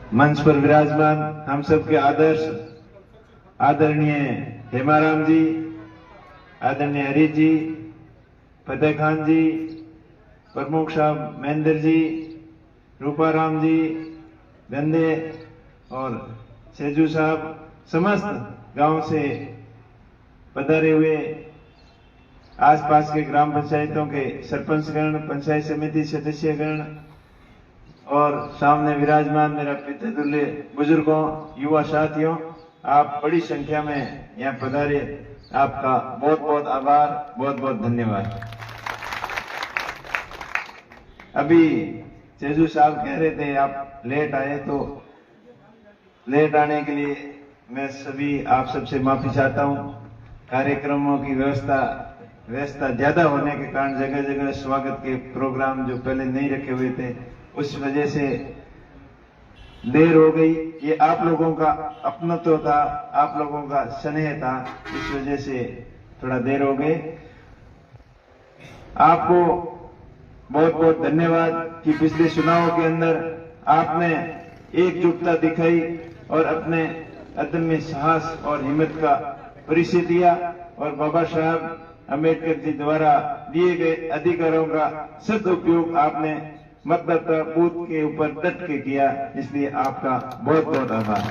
मंच पर विराजमान हम सबके आदर्श आदरणीय हेमाराम जी, आदरणीय हरीश जी, फतेह खान जी, प्रमुख साहब महेंद्र जी, रूपाराम जी, गंदे और सेजू साहब, समस्त गांव से पधारे हुए आसपास के ग्राम पंचायतों के सरपंचगण, पंचायत समिति सदस्यगण और सामने विराजमान मेरा पितृतुल्य बुजुर्गों, युवा साथियों, आप बड़ी संख्या में यहाँ पधारे, आपका बहुत बहुत आभार, बहुत बहुत धन्यवाद। अभी सेजू साहब कह रहे थे आप लेट आए, तो लेट आने के लिए मैं सभी आप सबसे माफी चाहता हूँ। कार्यक्रमों की व्यवस्था ज्यादा होने के कारण जगह जगह स्वागत के प्रोग्राम जो पहले नहीं रखे हुए थे, उस वजह से देर हो गई। ये आप लोगों का अपनत्व था, आप लोगों का स्नेह था, इस वजह से थोड़ा देर हो गई। आपको बहुत बहुत धन्यवाद कि पिछले चुनाव के अंदर आपने एकजुटता दिखाई और अपने अदम्य साहस और हिम्मत का परिचय दिया और बाबा साहब अम्बेडकर जी द्वारा दिए गए अधिकारों का सदुपयोग आपने मतदाता बूथ के ऊपर डट के किया, इसलिए आपका बहुत बहुत आभार।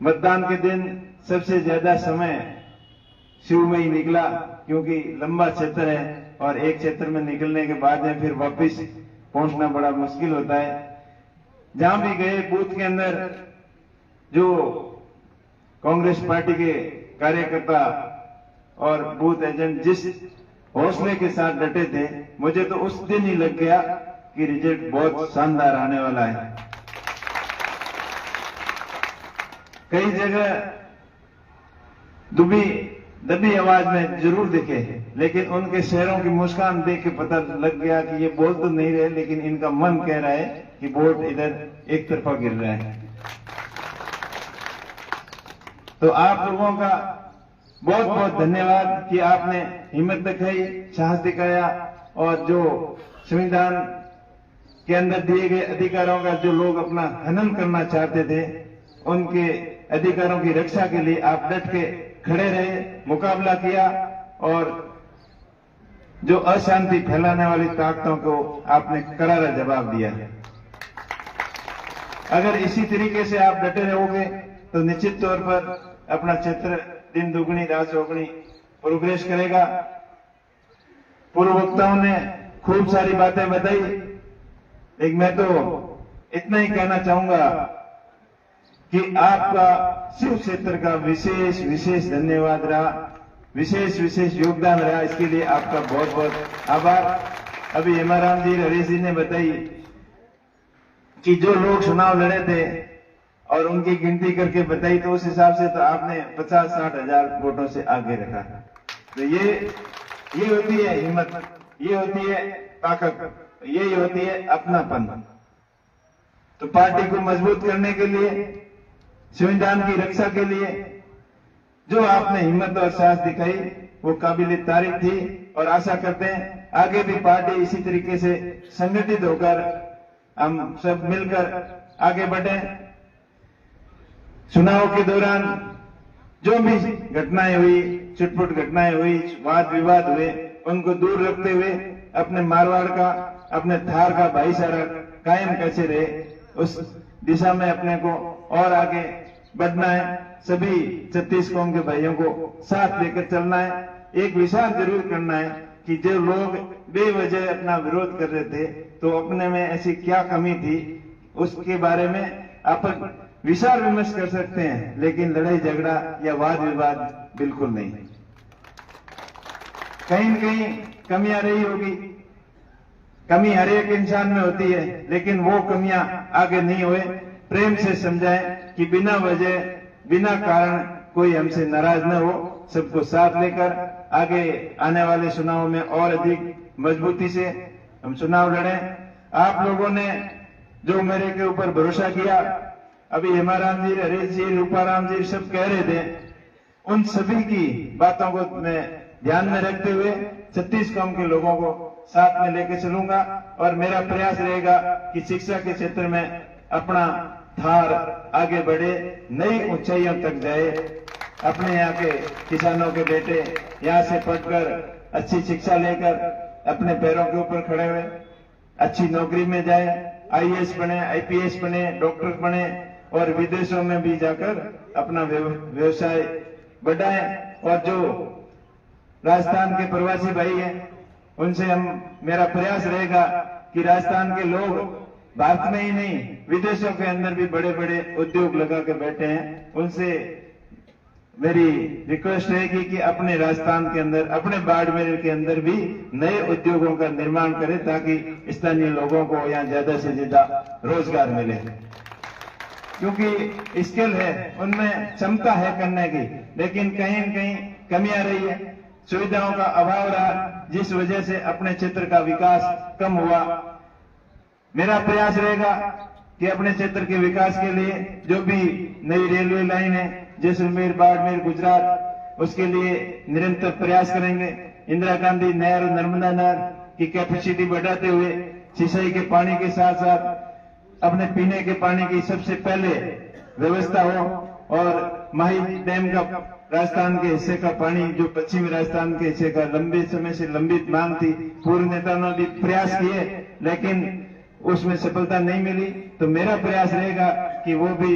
मतदान के दिन सबसे ज्यादा समय शिवमयी निकला, क्योंकि लंबा क्षेत्र है और एक क्षेत्र में निकलने के बाद में फिर वापस पहुंचना बड़ा मुश्किल होता है। जहां भी गए बूथ के अंदर जो कांग्रेस पार्टी के कार्यकर्ता और बूथ एजेंट जिस हौसले के साथ डटे थे, मुझे तो उस दिन ही लग गया कि रिजल्ट बहुत शानदार आने वाला है। कई जगह दबी आवाज में जरूर दिखे, लेकिन उनके चेहरों की मुस्कान देख के पता लग गया कि ये बोल तो नहीं रहे, लेकिन इनका मन कह रहा है कि वोट इधर एक तरफा गिर रहा है। तो आप लोगों का बहुत बहुत धन्यवाद कि आपने हिम्मत दिखाई, साहस दिखाया और जो संविधान के अंदर दिए गए अधिकारों का जो लोग अपना हनन करना चाहते थे, उनके अधिकारों की रक्षा के लिए आप डट के खड़े रहे, मुकाबला किया और जो अशांति फैलाने वाली ताकतों को आपने करारा जवाब दिया। अगर इसी तरीके से आप डटे रहोगे तो निश्चित तौर पर अपना क्षेत्र दिन दुगनी रात चौगुनी प्रोग्रेस करेगा। पूर्व वक्ताओं ने खूब सारी बातें बताई, लेकिन मैं तो इतना ही कहना चाहूंगा कि आपका शिव क्षेत्र का विशेष धन्यवाद रहा, विशेष योगदान रहा, इसके लिए आपका बहुत बहुत आभार। अभी हेमाराम जी, हरीश जी ने बताई कि जो लोग चुनाव लड़े थे और उनकी गिनती करके बताई, तो उस हिसाब से तो आपने 50-60 हजार वोटों से आगे रखा। तो ये होती है हिम्मत, ये होती है ताकत, यही होती है अपनापन। तो पार्टी को मजबूत करने के लिए, संविधान की रक्षा के लिए जो आपने हिम्मत और साहस दिखाई, वो काबिल तारीफ थी और आशा करते हैं आगे भी पार्टी इसी तरीके से संगठित होकर हम सब मिलकर आगे बढ़े। चुनाव के दौरान जो भी घटनाएं हुई, छुटपुट घटनाएं हुई, वाद विवाद हुए, उनको दूर रखते हुए अपने मारवाड़ का, अपने थार का भाईचारा कायम कैसे रहे, उस दिशा में अपने को और आगे बढ़ना है। सभी 36 कौम के भाइयों को साथ लेकर चलना है। एक विचार जरूर करना है कि जो लोग बेवजह अपना विरोध कर रहे थे, तो अपने में ऐसी क्या कमी थी, उसके बारे में आप विचार विमर्श कर सकते हैं, लेकिन लड़ाई झगड़ा या वाद विवाद बिल्कुल नहीं। कहीं न कहीं कमियां रही होगी, कमी हर एक इंसान में होती है, लेकिन वो कमियां आगे नहीं हुए। प्रेम से समझाएं कि बिना वजह, बिना कारण कोई हमसे नाराज न हो, सबको साथ लेकर आगे आने वाले चुनाव में और अधिक मजबूती से हम चुनाव लड़ें। आप लोगों ने जो मेरे के ऊपर भरोसा किया, अभी हेमाराम जी, हरीश जी, रूपाराम जी सब कह रहे थे, उन सभी की बातों को मैं ध्यान में रखते हुए 36 कौम के लोगों को साथ में लेके चलूंगा और मेरा प्रयास रहेगा कि शिक्षा के क्षेत्र में अपना धार आगे बढ़े, नई ऊंचाइयों तक जाए। अपने यहाँ के किसानों के बेटे यहाँ से पढ़कर अच्छी शिक्षा लेकर अपने पैरों के ऊपर खड़े हुए अच्छी नौकरी में जाए, आईएएस बने, आईपीएस बने, डॉक्टर बने और विदेशों में भी जाकर अपना व्यवसाय बढ़ाएं। और जो राजस्थान के प्रवासी भाई हैं उनसे मेरा प्रयास रहेगा कि राजस्थान के लोग भारत में ही नहीं विदेशों के अंदर भी बड़े बड़े उद्योग लगा के बैठे हैं, उनसे मेरी रिक्वेस्ट रहेगी कि अपने राजस्थान के अंदर, अपने बाड़मेर के अंदर भी नए उद्योगों का निर्माण करें ताकि स्थानीय लोगों को यहाँ ज्यादा से ज्यादा रोजगार मिले। क्योंकि स्किल है, उनमें क्षमता है करने की, लेकिन कहीं न कहीं कमियां रही है, सुविधाओं का अभाव रहा, जिस वजह से अपने क्षेत्र का विकास कम हुआ। मेरा प्रयास रहेगा कि अपने क्षेत्र के विकास के लिए जो भी नई रेलवे लाइन है जैसलमेर, बाड़मेर, गुजरात, उसके लिए निरंतर प्रयास करेंगे। इंदिरा गांधी नहर, नर्मदा नहर की कैपेसिटी बढ़ाते हुए सिंचाई के पानी के साथ साथ अपने पीने के पानी की सबसे पहले व्यवस्था हो और माही डैम का राजस्थान के हिस्से का पानी, जो पश्चिमी राजस्थान के हिस्से का लंबे समय से लंबित मांग थी, पूर्व नेताओं ने भी प्रयास किए लेकिन उसमें सफलता नहीं मिली। तो मेरा प्रयास रहेगा कि वो भी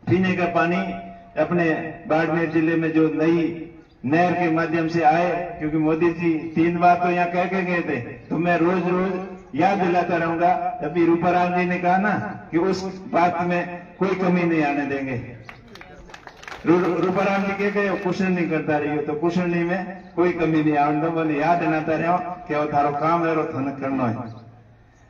पीने का पानी अपने बाड़मेर जिले में जो नई नहर के माध्यम से आए, क्योंकि मोदी जी 3 बार तो यहाँ कह के गए थे, तो मैं रोज रोज याद दिलाता रहूंगा। अभी रूपाराम जी ने कहा ना कि उस बात में कोई कमी नहीं आने देंगे। रूपाराम जी के गए कुशल नहीं करता रही हो, तो कुशलनी में कोई कमी नहीं आने दो। मैंने याद दिलाता रहो कि वो थारो काम है और थन करना है।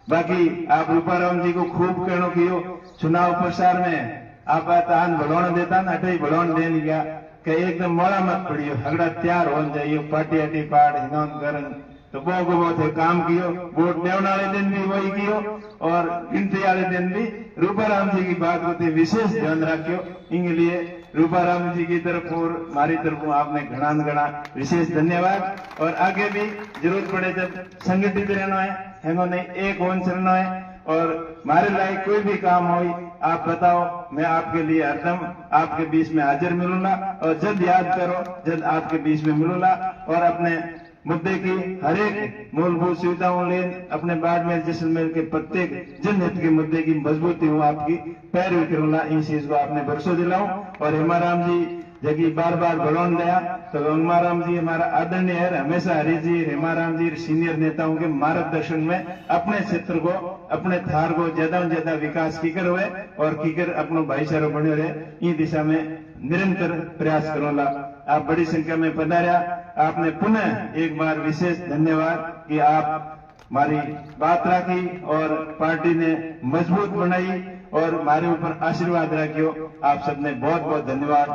बाकी आप रूपाराम जी को खूब कहनो कियो, चुनाव प्रचार में आप आन भड़ोण देता ना, अटे भड़ोण देन गया कि एकदम मोड़ा मत पड़ियो, हगड़ा तैयार हो जाइयो, पार्टी अटी पाड़ हिनौन करन, तो बहुत है काम कियो। वोट देने वाले दिन भी वही कियो और गिनती वाले दिन भी रूपाराम जी की बात होती विशेष ध्यान रखियो। इनके लिए रूपाराम जी की तरफ और हमारी तरफ आपने घना विशेष धन्यवाद। और आगे भी जरूरत पड़े जब संगठित रहना है, हेंगो नहीं एक होन चलना है और हमारे लायक कोई भी काम हो आप बताओ, मैं आपके लिए हरदम आपके बीच में हाजिर मिलूंगा और जल्द याद करो जल्द आपके बीच में मिलूंगा और अपने मुद्दे की हर एक मूलभूत सुविधाओं ले अपने बाड़मेर जैसलमेर के प्रत्येक जनहित के मुद्दे की मजबूती हूँ आपकी पैरवी करूंगा। इन चीज को आपने भरोसा दिलाऊं और हेमाराम जी जगह बार बार भड़ोन दिया, तो हेमाराम जी हमारा आदरणीय है, हमेशा हरि जी हेमाराम जी सीनियर नेताओं के मार्गदर्शन में अपने क्षेत्र को, अपने थार को ज्यादा से ज्यादा विकास कीकर हुए और कीकर अपनो भाईचारा बने रहे। इस दिशा में निरंतर प्रयास करूंगा। आप बड़ी संख्या में पधारा, आपने पुनः एक बार विशेष धन्यवाद कि आप हमारी बात रखी और पार्टी ने मजबूत बनाई और हमारे ऊपर आशीर्वाद रखियो। आप सबने बहुत बहुत धन्यवाद।